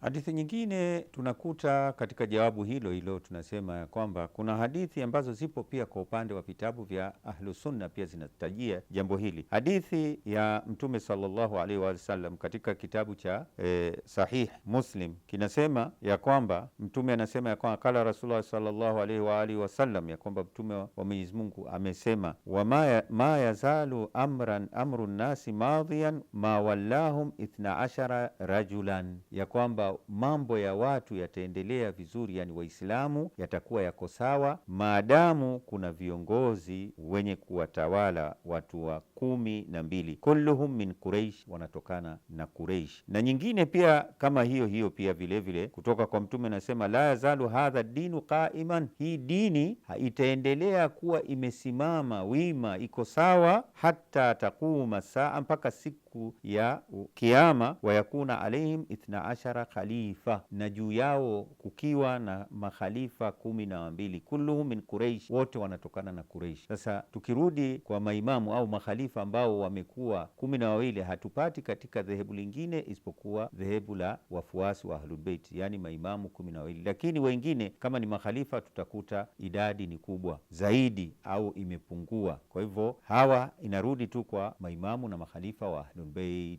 Hadithi nyingine tunakuta katika jawabu hilo hilo, tunasema ya kwamba kuna hadithi ambazo zipo pia kwa upande wa vitabu vya Ahlusunna pia zinatajia jambo hili. Hadithi ya Mtume sallallahu alaihi wa sallam katika kitabu cha Sahih Muslim kinasema ya kwamba Mtume anasema ya kwamba kala Rasulullah sallallahu alaihi wa alihi wasallam, ya kwamba Mtume wa Mwenyezi Mungu amesema, ma yazalu amru nnasi madhiyan ma wallahum 12 rajulan, ya kwamba mambo ya watu yataendelea vizuri, yani Waislamu yatakuwa yako sawa maadamu kuna viongozi wenye kuwatawala watu wa 12, kulluhum min Quraish, wanatokana na Quraish. Na nyingine pia kama hiyo hiyo pia vile vile kutoka kwa Mtume anasema, la yazalu hadha dinu qaiman, hii dini itaendelea kuwa imesimama wima, iko sawa, hata taquma saa, mpaka siku ya Kiyama, wayakuna alaihim 12 khalifa, na juu yao kukiwa na makhalifa 12, kulluhum min Quraish, wote wanatokana na Quraish. Sasa tukirudi kwa maimamu au makhalifa ambao wamekuwa 12, hatupati katika dhehebu lingine isipokuwa dhehebu la wafuasi wa Ahlul Bait, yani maimamu 12, lakini wengine kama ni makhalifa tutakuta idadi ni kubwa zaidi au imepungua. Kwa hivyo hawa inarudi tu kwa maimamu na makhalifa wa Ahlul Bait.